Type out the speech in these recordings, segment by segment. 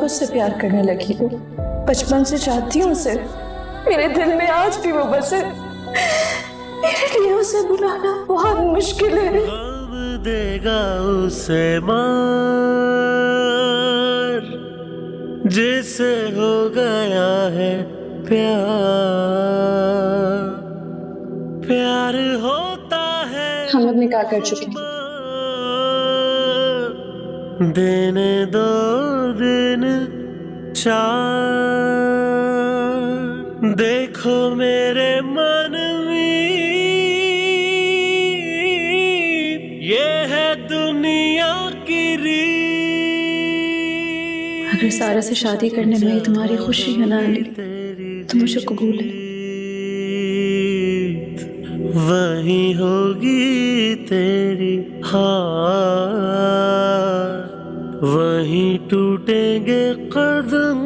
उससे प्यार करने लगी हूँ। बचपन से चाहती हूँ उसे, मेरे दिल में आज भी वो बसे। मेरे लिए उसे बुलाना बहुत मुश्किल है। अब देगा उसे मार जिसे हो गया है प्यार। प्यार होता है हम लोग निकाह कर चुके हैं। देने दो दिन चार। देखो मेरे मन में ये है दुनिया की रीत। अगर सारा से शादी करने में ही तुम्हारी खुशी है ना अली, तो मुझे कबूल है। वही होगी तेरी हार, वहीं टूटेंगे कदम।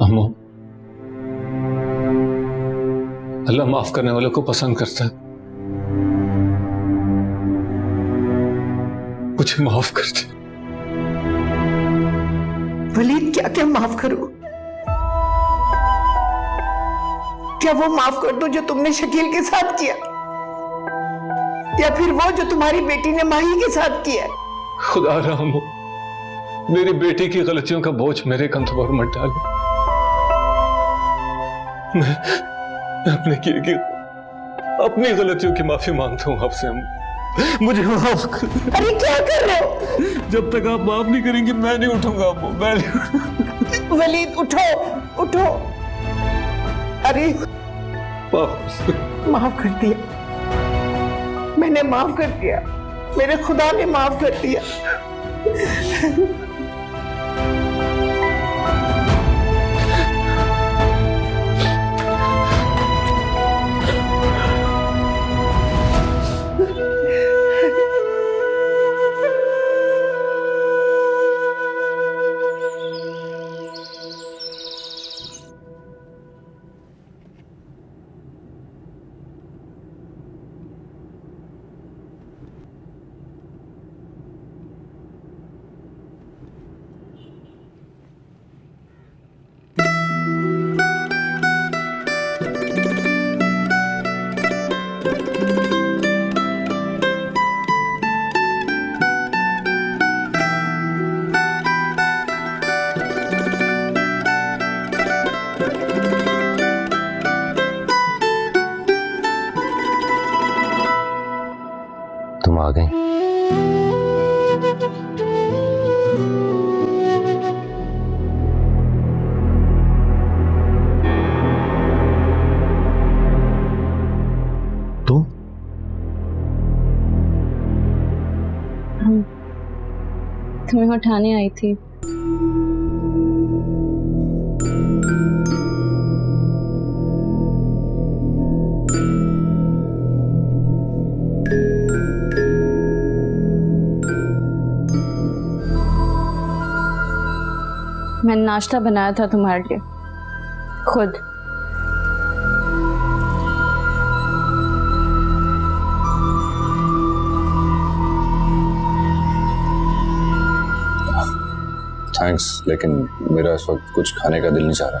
अम्मू, अल्लाह माफ करने वालों को पसंद करता है। मुझे माफ कर दे। वलीद, क्या क्या माफ करूं? क्या वो माफ कर दो जो तुमने शकील के साथ किया, या फिर वो जो तुम्हारी बेटी ने माही के साथ किया? खुदा रहम हो, मेरी बेटी की गलतियों का बोझ मेरे कंधों पर मत डालो। मैं अपने किए की अपनी गलतियों की माफी मांगता हूँ आपसे। मुझे माफ कर। अरे क्या कर रहे हो? जब तक आप माफ नहीं करेंगे मैं नहीं उठूंगा। मैं नहीं उठूंगा। वलीद, उठो उठो। अरे माफ कर दिया, मैंने माफ कर दिया, मेरे खुदा ने माफ कर दिया। तुम आ गई। तुम तुम्हें उठाने आई थी। मैंने नाश्ता बनाया था तुम्हारे लिए खुद। थैंक्स, लेकिन मेरा इस वक्त कुछ खाने का दिल नहीं चाह रहा।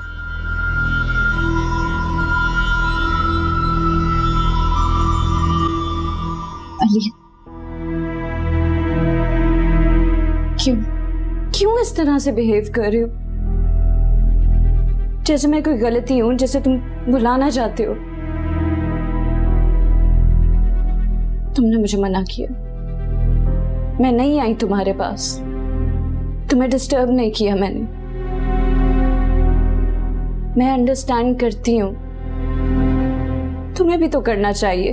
अली, क्यों इस तरह से बिहेव कर रहे हो? जैसे मैं कोई गलती हूं, जैसे तुम बुलाना चाहते हो। तुमने मुझे मना किया, मैं नहीं आई तुम्हारे पास, तुम्हें डिस्टर्ब नहीं किया मैंने। मैं अंडरस्टैंड करती हूं, तुम्हें भी तो करना चाहिए।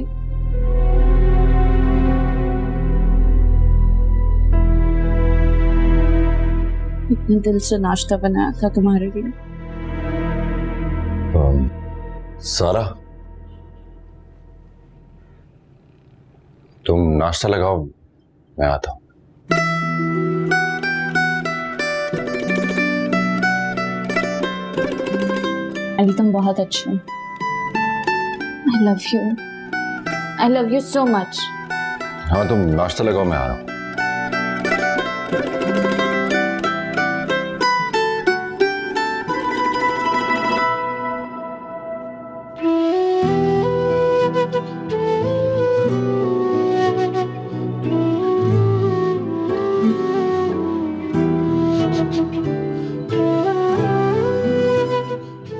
इतने दिल से नाश्ता बनाया था तुम्हारे लिए। सारा, तुम नाश्ता लगाओ, मैं आता हूं। माही तुम बहुत अच्छे हो। I love you so much. हाँ तुम नाश्ता लगाओ, मैं आ रहा हूँ।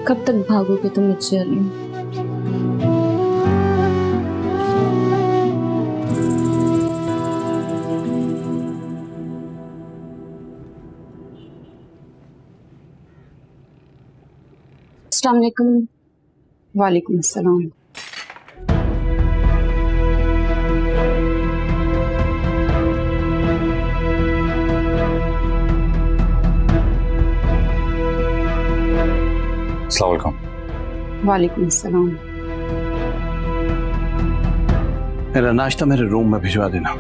कब तक भागोगे तुम मुझसे अली? अस्सलाम वालेकुम। वालेकुम अस्सलाम। अस्सलाम वालेकुम। वालेकुम अस्सलाम। मेरा नाश्ता मेरे रूम में भिजवा देना।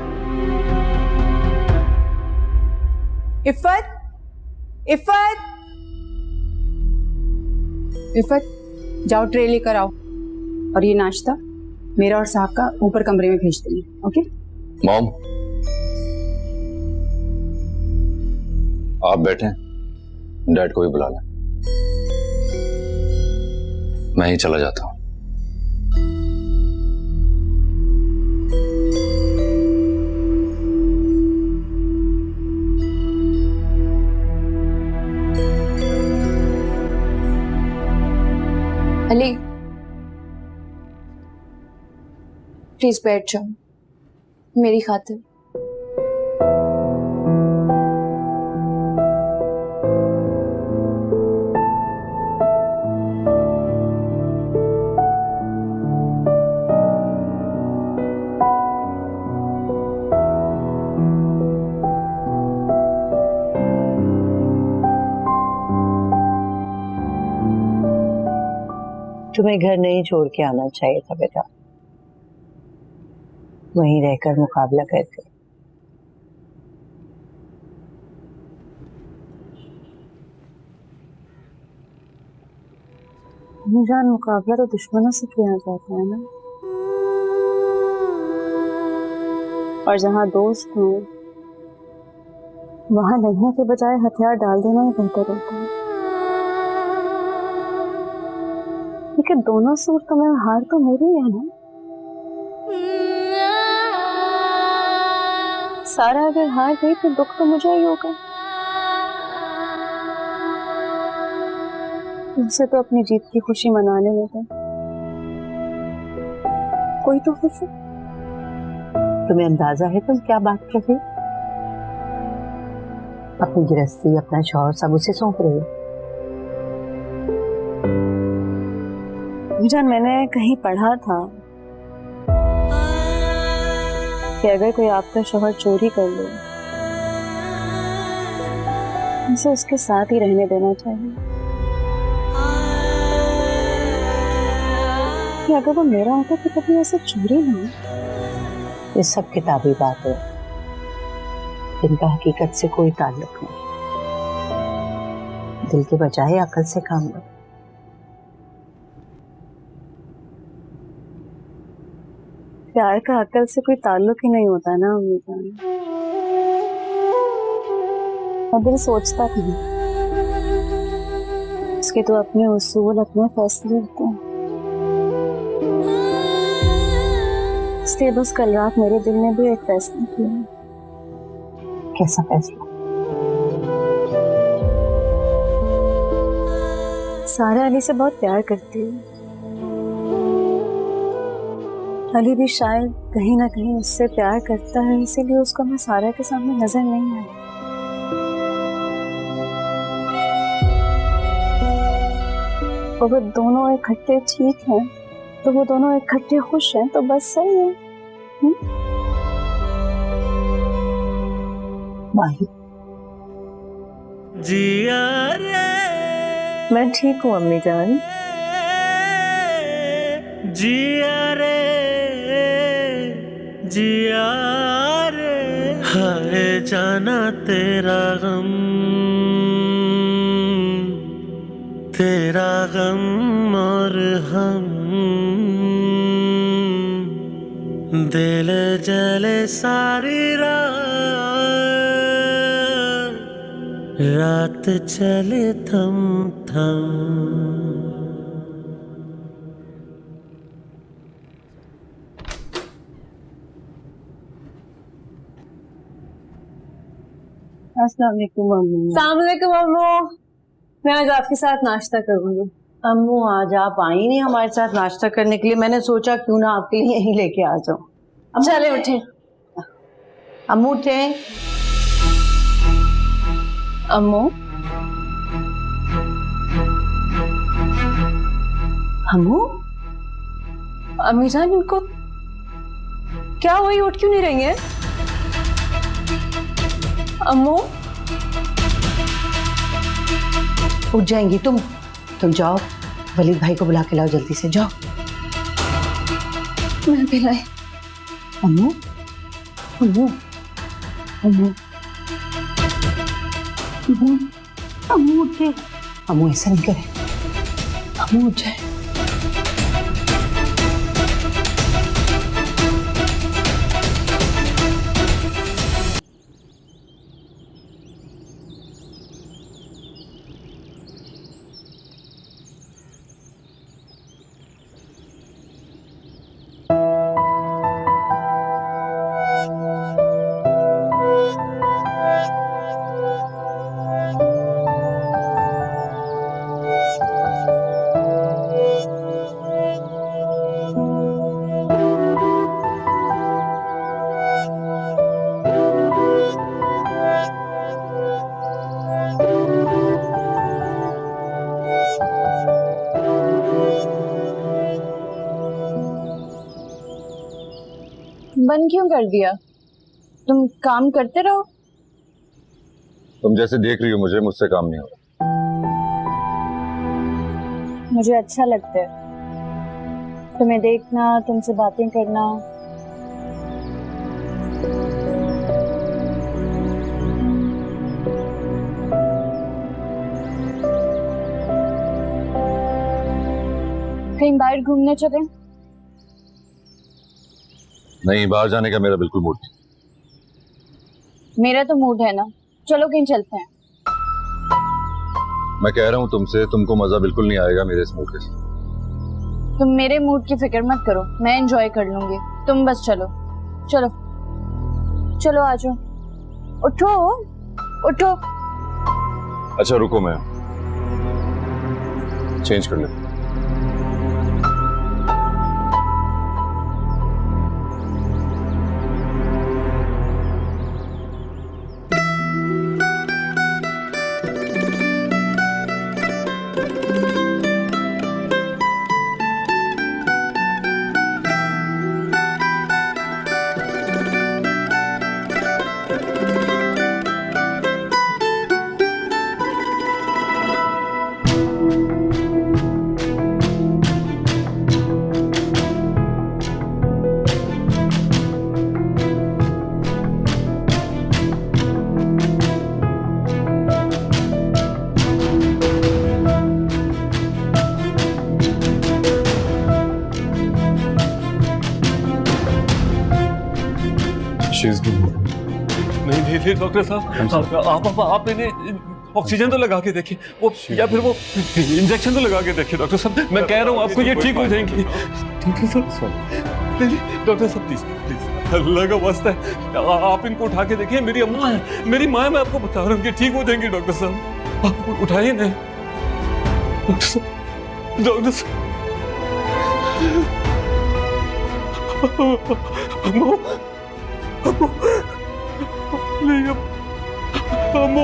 इफ़त, इफ़त, इफ़त, जाओ ट्रे लेकर आओ और ये नाश्ता मेरा और साहब का ऊपर कमरे में भेज देना। ओके? मॉम, आप बैठे, डैड को भी बुला लें, मैं ही चला जाता हूँ। अली प्लीज बैठ जाओ मेरी खातिर। तुम्हें घर नहीं छोड़ के आना चाहिए था बेटा, वहीं रहकर मुकाबला करके। जान, मुकाबला तो दुश्मनों से किया जाता है ना, और जहाँ दोस्त हो वहाँ लड़ने के बजाय हथियार डाल देना ही बेहतर होता है। क्योंकि दोनों सूरतों में हार तो मेरी है ना। सारा अगर हार गई तो दुख तो मुझे ही होगा। तुमसे तो अपनी जीत की खुशी मनाने में था, कोई तो खुश है। तुम्हें अंदाजा है तुम क्या बात कर रही? अपनी गृहस्थी, अपना शौहर सब उसे सौंप रही हो। जान, मैंने कहीं पढ़ा था कि अगर कोई आपका शौहर चोरी कर ले उसे उसके साथ ही रहने देना चाहिए। कि अगर वो मेरा होता तो कभी ऐसे चोरी नहीं। ये सब किताबी बात है, इनका हकीकत से कोई ताल्लुक नहीं। दिल के बजाय अकल से काम लो। प्यार का अकल से कोई ताल्लुक ही नहीं होता ना अम्मी जान। और दिल सोचता भी उसके तो अपने उसूल, अपने फैसले होते हैं। इसलिए बस कल रात मेरे दिल ने भी एक फैसला किया। कैसा फैसला? सारा अली से बहुत प्यार करती है। अली भी शायद कहीं ना कहीं उससे प्यार करता है, इसीलिए उसको मैं सारा के सामने नजर नहीं आई। और वो दोनों इकट्ठे ठीक हैं, तो वो दोनों इकट्ठे खुश हैं तो बस सही है। माही, जिया रे मैं ठीक हूँ अम्मी जान। जिया रे जिया रे, हाय जाना तेरा गम तेरा गम और हम दिल जले सारी रात चले थम थम। अस्सलाम वालेकुम अम्मू। अस्सलाम वालेकुम अम्मू। मैं आज आपके साथ नाश्ता करूंगी। अम्मू आज आप आई नहीं हमारे साथ नाश्ता करने के लिए, मैंने सोचा क्यों ना आपके लिए यही लेके आ जाऊं। चले उठे। अम्मू उठे। अम्मू अम्मू अम्मी जान, इनको क्या हुई, उठ क्यों नहीं रही है? अम्मू उठ जाएंगी तुम जाओ, वलीद भाई को बुला के लाओ जल्दी से, जाओ। मैं पिलाई। अम्मू अम्मू अम्मू अम्मू अम्मू उठे। अम्मू ऐसा नहीं करे, अम्मू उठ जाए। बंद क्यों कर दिया? तुम काम करते रहो। तुम जैसे देख रही हो मुझे, मुझसे काम नहीं हो रहा। मुझे अच्छा लगता है तुम्हें देखना, तुमसे बातें करना। कहीं बाहर घूमने चलें? नहीं, बाहर जाने का मेरा बिल्कुल मूड नहीं। मेरा तो मूड है ना, चलो कहीं चलते हैं। मैं कह रहा हूँ तुमसे, तुमको मजा बिल्कुल नहीं आएगा मेरे इस मूड के साथ। तुम मेरे मूड की फिक्र मत करो, मैं एंजॉय कर लूंगी। तुम बस चलो चलो चलो, आ जाओ। उठो उठो। अच्छा रुको, मैं चेंज कर ले। नहीं डॉक्टर साहब, आप इन्हें ऑक्सीजन तो लगा के देखिए, वो या फिर वो इंजेक्शन तो लगा के देखिए। डॉक्टर साहब मैं कह रहा हूँ आपको ये ठीक हो जाएंगी। डॉक्टर साहब प्लीज प्लीज, अल्लाह का वास्ता है आप इनको उठा के देखिए। मेरी अम्मा है, मेरी माँ है, मैं आपको बता रहा हूँ कि ठीक हो जाएंगी। डॉक्टर साहब आप उठाइए ना। डॉक्टर साहब अम्मू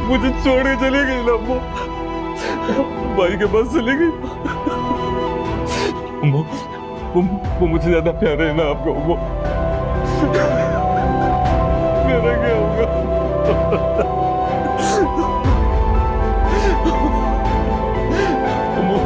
मुझे छोड़ के चली गई ना अम्मू, भाई के पास चली गई। अम्मू वो मुझे ज्यादा प्यारे है ना आपको अम्मू, मेरा क्या होगा? अम्मू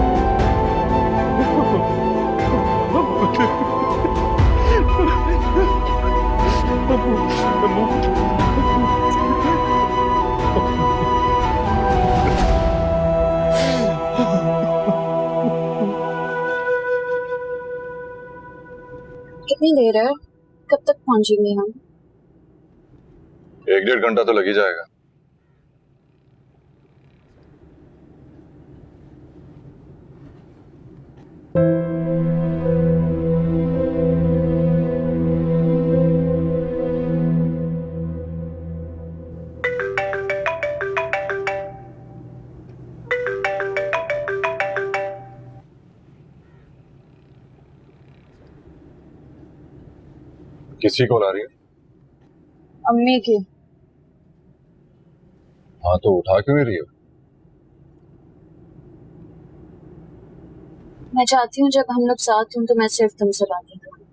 कितनी देर है, कब तक पहुंचेंगे हम? 1-1.5 घंटा तो लग ही जाएगा। किसी कॉल आ रही है? अम्मी की। हाँ तो उठा क्यों नहीं रही हो? मैं चाहती हूँ जब हम लोग साथ हों तो मैं सिर्फ तुमसे बातें करूँ।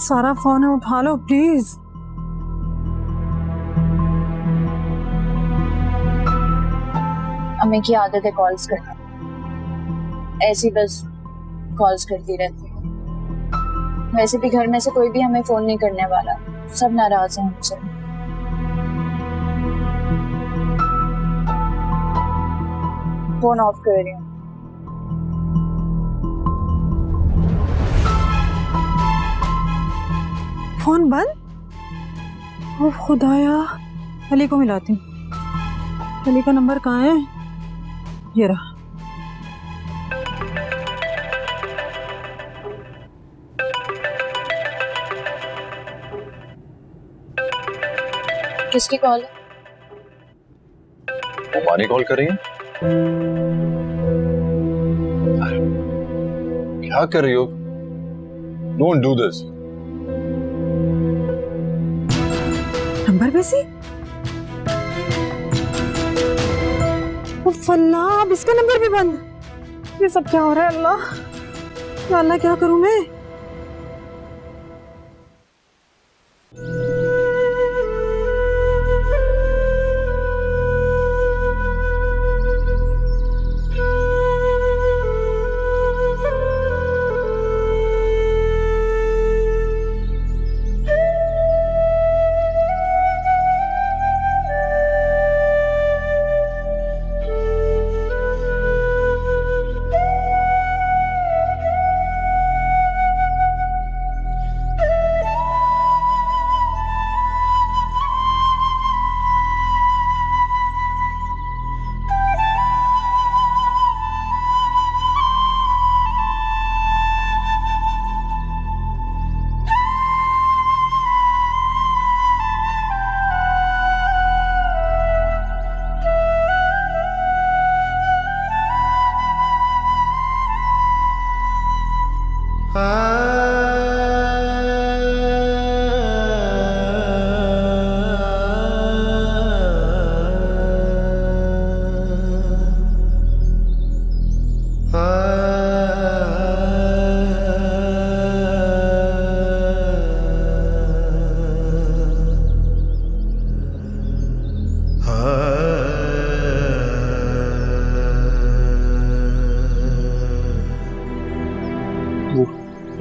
सारा फोन है, उठा लो प्लीज। अम्मी की आदत है कॉल्स करना, ऐसी बस कॉल्स करती रहती है। वैसे भी घर में से कोई भी हमें फोन नहीं करने वाला, सब नाराज हैं हमसे। फोन ऑफ कर रही हूँ। फोन बंद? ओ खुदाया, अली को मिलाती हूँ। अली का नंबर कहाँ है? ये रहा। किसकी कॉल है? मानी कॉल कर रही है? क्या कर रही हो? Don't do this. नंबर पे सी? अल्लाह, अब इसका नंबर भी बंद। ये सब क्या हो रहा है? अल्लाह या अल्लाह, क्या करूं मैं?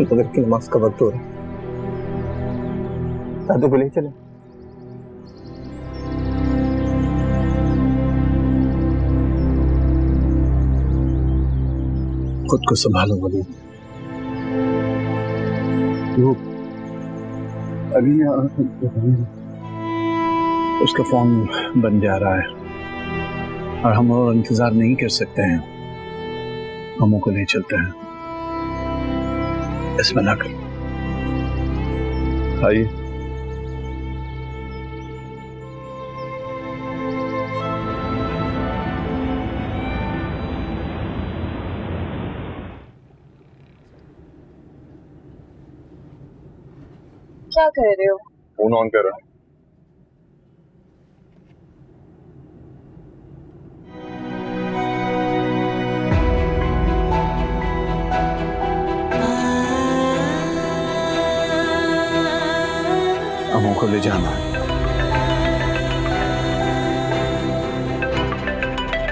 फजर की नमाज का वक्त हो रहा है, दादू को ले चले। खुद को संभालो वलीद। अभी उसका फोन बन जा रहा है और हम और इंतजार नहीं कर सकते हैं। अम्मू को ले चलते हैं। इसमें ना कर। आइए। क्या कर रहे हो? फोन ऑन कर रहा है। अम्मू को ले जाना।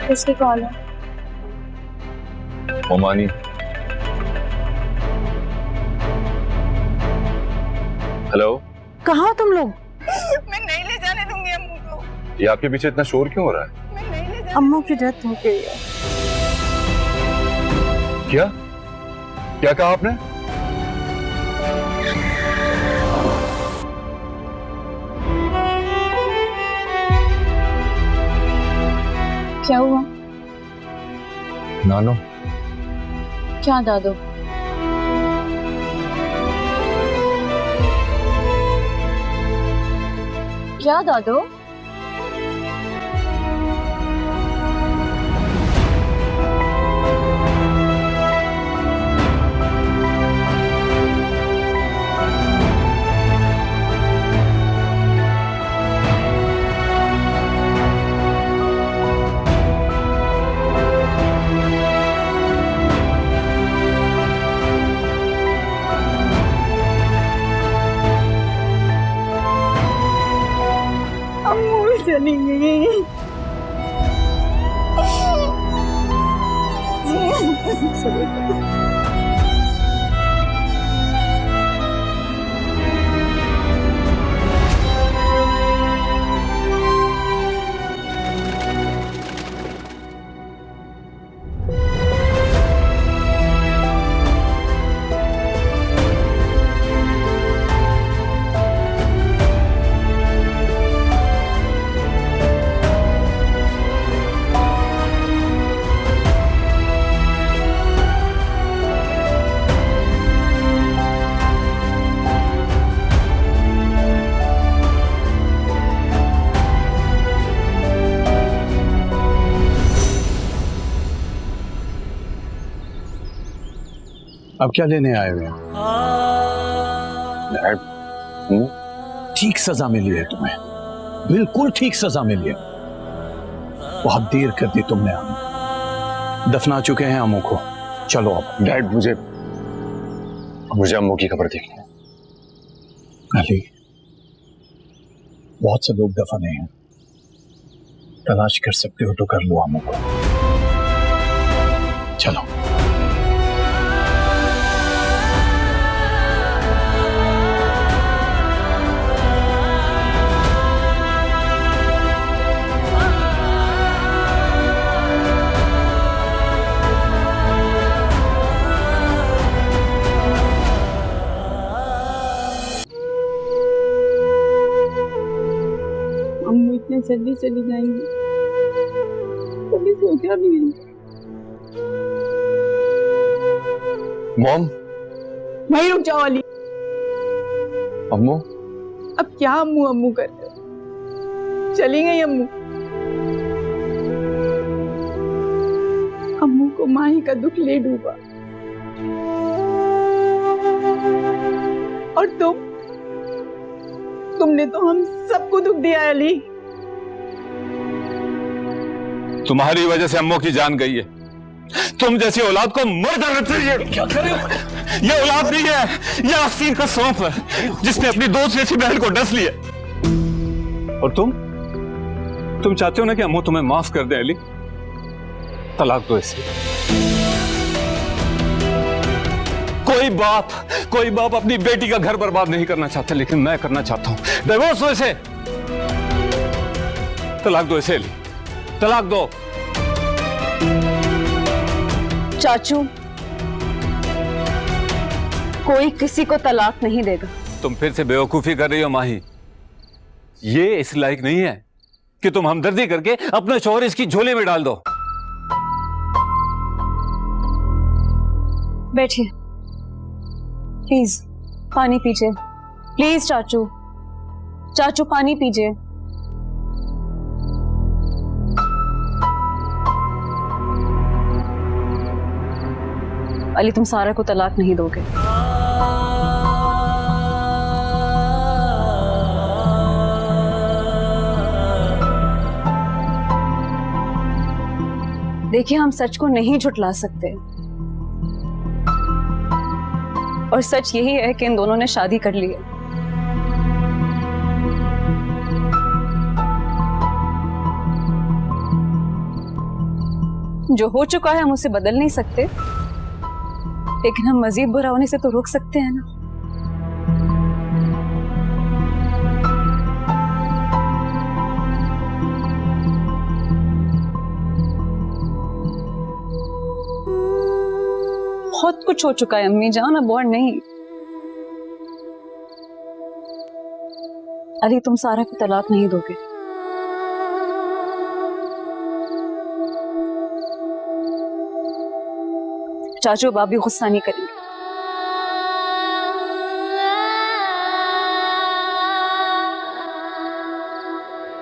किसकी कॉल है? ओमानी। हेलो, कहाँ हो तुम लोग? मैं नहीं ले जाने दूंगी अम्मू को। ये आपके पीछे इतना शोर क्यों हो रहा है? मैं नहीं ले अम्मू की डेथ हो गई है। क्या क्या कहा आपने? क्या हुआ? नानो, क्या दादू? क्या दादू? चली गई। अब क्या लेने आए हुए हैं? ठीक सजा मिली है तुम्हें, बिल्कुल ठीक सजा मिली है। बहुत देर कर दी तुमने। हम दफना चुके हैं अम्मू को, चलो अब। डैड, मुझे अम्मू की खबर देखनी है। अली, बहुत से लोग दफने हैं, तलाश कर सकते हो तो कर लो अम्मू को। चलो। अम्मू इतने जल्दी चली जाएंगी, कभी सोचा भी नहीं। मॉम, वहीं रुक जाओ अली। अम्मू, अब क्या अम्मू अम्मू करते हो? चली गई अम्मू। अम्मू को माही का दुख ले डूबा, और तुमने तो हम सबको दुख दिया है अली। तुम्हारी वजह से अम्मू की जान गई है। तुम जैसी औलाद को मर जाना चाहिए। क्या कर रहे हो? ये औलाद नहीं है, ये आस्तीन का सौंप है जिसने अपनी दोस्त जैसी बहन को डस लिया। और तुम चाहते हो ना कि अम्मू तुम्हें माफ कर दे अली? तलाक दो इसे। कोई बाप अपनी बेटी का घर बर्बाद नहीं करना चाहता, लेकिन मैं करना चाहता हूं। डिवोर्स दो इसे, तलाक दो इसे अली, तलाक दो। चाचू, कोई किसी को तलाक नहीं देगा। तुम फिर से बेवकूफी कर रही हो माही। ये इस लायक नहीं है कि तुम हमदर्दी करके अपना शौहर इसकी झोले में डाल दो। बैठिए, प्लीज पानी पीजिए। प्लीज चाचू, चाचू पानी पीजिए। अली, तुम सारा को तलाक नहीं दोगे। देखिए, हम सच को नहीं झुठला सकते, और सच यही है कि इन दोनों ने शादी कर ली है। जो हो चुका है हम उसे बदल नहीं सकते, लेकिन हम मजीद बुरा होने से तो रोक सकते हैं ना। बहुत कुछ हो चुका है अम्मी जान, अब और नहीं। अली तुम सारा को तलाक नहीं दोगे? चाचू अब आप भी गुस्सा नहीं करेंगे?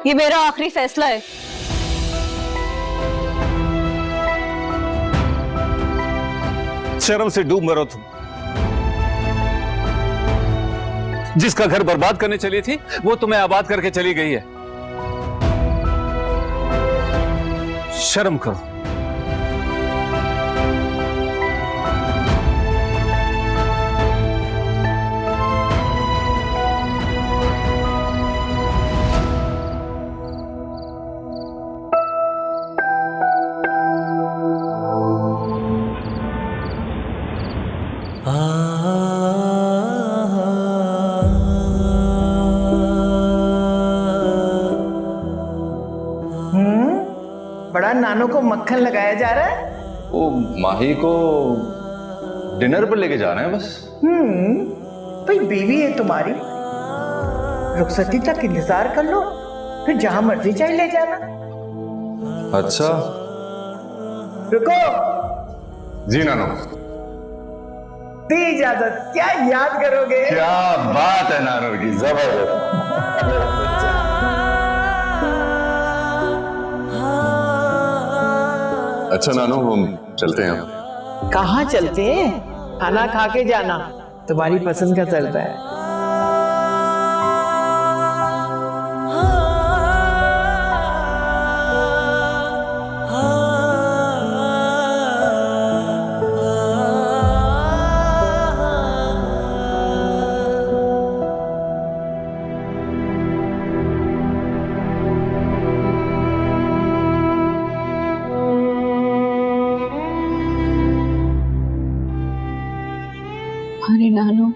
ये मेरा आखिरी फैसला है। शर्म से डूब मरो तुम। जिसका घर बर्बाद करने चली थी वो तुम्हें आबाद करके चली गई है। शर्म करो। बड़ा नानों को मक्खन लगाया जा रहा है। वो माही को डिनर पर लेके जा रहे हैं बस। भाई बीवी है तुम्हारी, रुखसती तक इंतजार कर लो, फिर जहां मर्जी चाहे ले जाना। अच्छा रुको। जी नानो। दी इजाजत। क्या याद करोगे? क्या बात है नानो की, जबरदस्त। अच्छा नानो हम चलते हैं। कहाँ चलते हैं? खाना खा के जाना, तुम्हारी पसंद का चलता है। अरे नानो,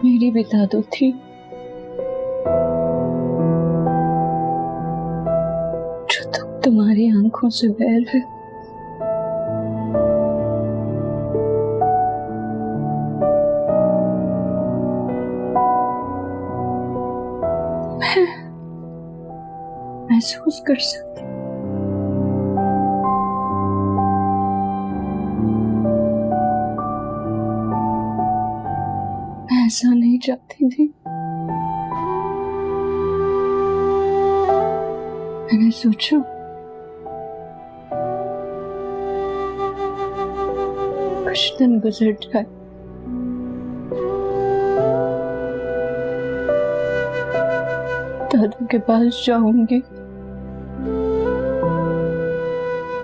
मेरी भी दादू थी जो तुम्हारी आंखों से बैर है। मैं महसूस कर सकती। ऐसा नहीं चाहती थी। मैंने सोचा कुछ दिन गुजर जाए, दादू के पास जाऊंगी,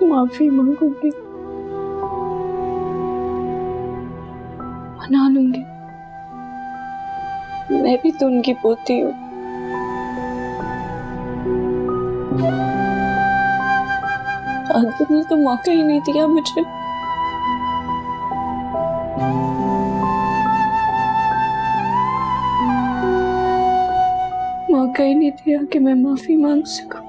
माफी मांगूंगी, मना लूंगी। मैं भी तो उनकी पोती हूँ। दादू ने तो मौका ही नहीं दिया मुझे। मौका ही नहीं दिया कि मैं माफी मांग सकूं।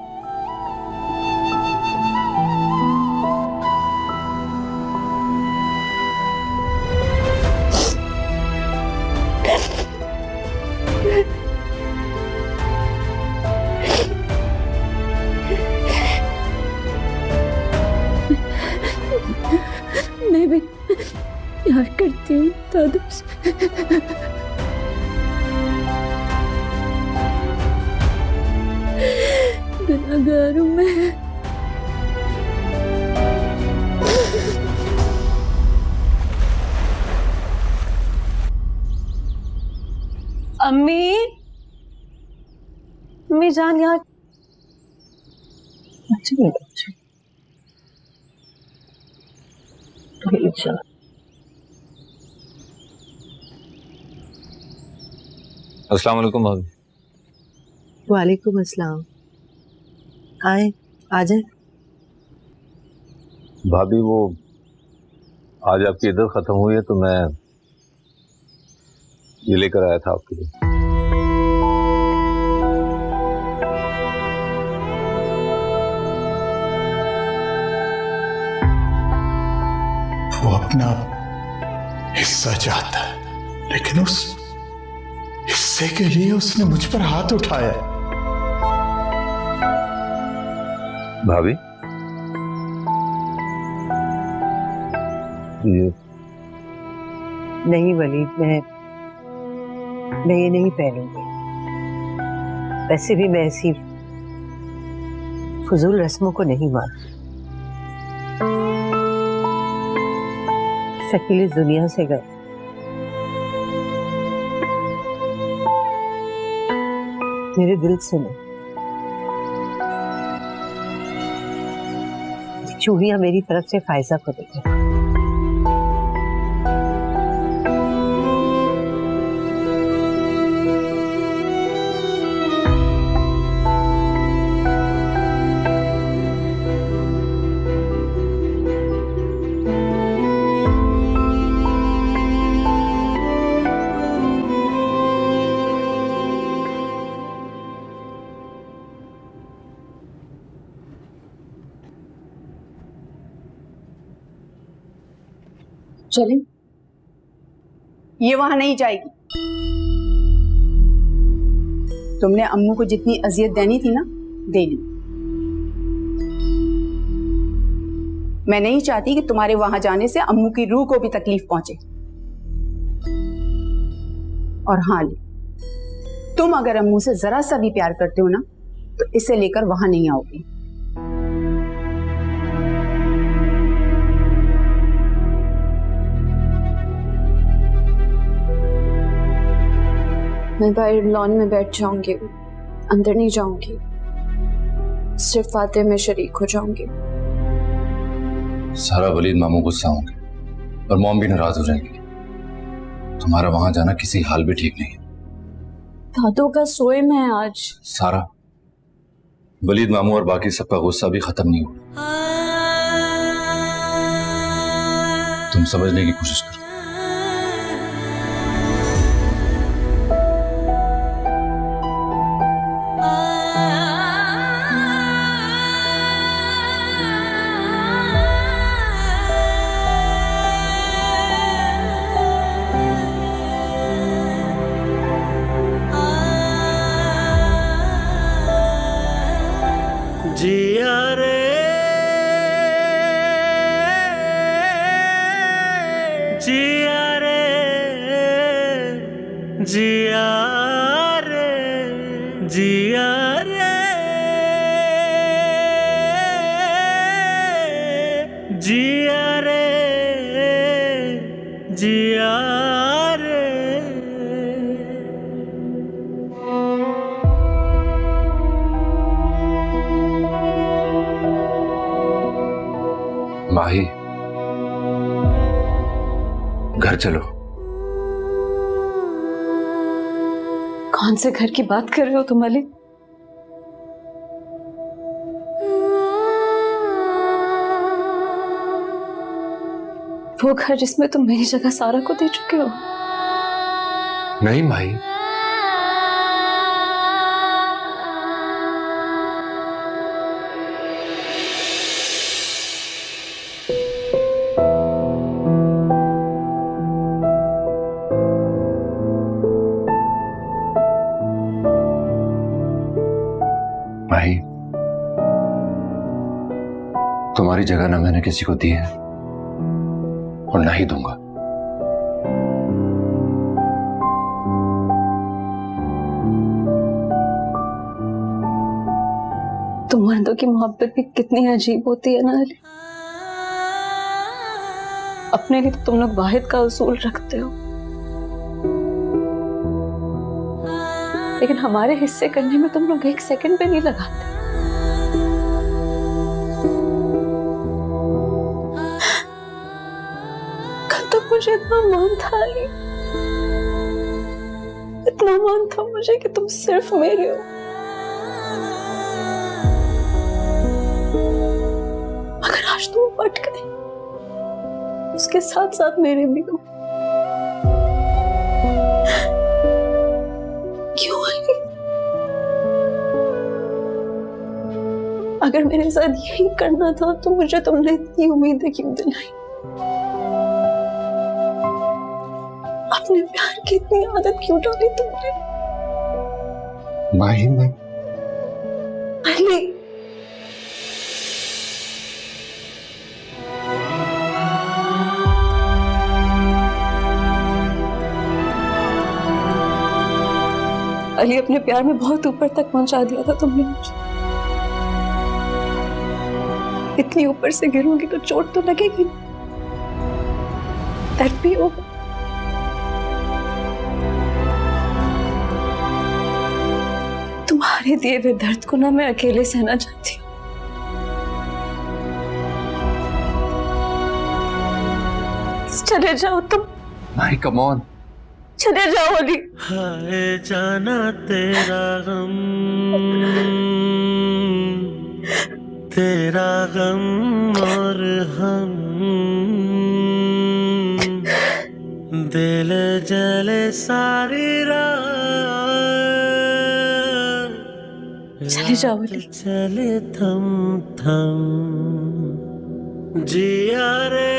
मैं भी प्यार करती हूँ दादू से। गुनहगार हूँ मैं। अम्मी, अम्मी जान यहाँ। अच्छा अस्सलाम वालेकुम भाभी। वालेकुम अस्सलाम। आए, आ जाए। भाभी वो आज आपकी इद्दत खत्म हुई है तो मैं ये लेकर आया था आपके लिए। अपना हिस्सा चाहता है, लेकिन उस हिस्से के लिए उसने मुझ पर हाथ उठाया। भाभी, ये नहीं वलीद, मैं ये नहीं पहनूंगी। वैसे भी मैं ऐसी फजूल रस्मों को नहीं मानती। शकील इस दुनिया से गए, मेरे दिल से नहीं। चूड़ियां मेरी तरफ से फायजा को देते। चलें? ये वहां नहीं जाएगी। तुमने अम्मू को जितनी अजियत देनी थी ना, दे ली। मैं नहीं चाहती कि तुम्हारे वहां जाने से अम्मू की रूह को भी तकलीफ पहुंचे। और हाँ ली, तुम अगर अम्मू से जरा सा भी प्यार करते हो ना, तो इसे लेकर वहां नहीं आओगी। मैं बाहर लॉन में बैठ जाऊंगी, अंदर नहीं जाऊंगी। सिर्फ फातिह में शरीक हो जाऊंगी। सारा वलीद मामू गुस्सा होंगे और मॉम भी नाराज हो जाएंगी। तुम्हारा वहां जाना किसी हाल भी ठीक नहीं है। दादू का सोए में आज। सारा, वलीद मामू और बाकी सबका गुस्सा भी खत्म नहीं हुआ। तुम समझने की कोशिश करो। जिया रे जिया रे जिया रे जिया रे जिया रे जिया रे। माही, घर चलो। कौन से घर की बात कर रहे हो तुम अली? वो घर जिसमें तुम मेरी जगह सारा को दे चुके हो? नहीं माही, माही, तुम्हारी जगह ना मैंने किसी को दी है और ना ही दूंगा। तुम मर्दों की मोहब्बत भी कितनी अजीब होती है ना अली। अपने लिए तो तुम लोग वाहिद का उसूल रखते हो, लेकिन हमारे हिस्से करने में तुम लोग एक सेकंड पे नहीं लगाते। कल तक मुझे इतना मान था अली, इतना मान था मुझे कि तुम सिर्फ मेरे हो। मगर आज तुम पट गए, उसके साथ साथ मेरे भी हो। क्यों अली? अगर मेरे साथ यही करना था तो मुझे तुमने इतनी उम्मीदें क्यों दिलाई? अपने प्यार की इतनी आदत क्यों डाली तुमने? माही, मैं अली, अली, अपने प्यार में बहुत ऊपर तक पहुंचा दिया था तुमने मुझे। इतनी ऊपर से गिरूंगी तो चोट तो लगेगी, दर्द भी होगा। तुम्हारे दिए हुए दर्द को ना मैं अकेले सहना चाहती हूँ। चले जाओ तुम, माही कम ऑन। चले जाओ अली। हाय जाना तेरा गम, तेरा गम और हम, दिल जले सारी रात, चले जाओ अली। चले थम थम, जिया रे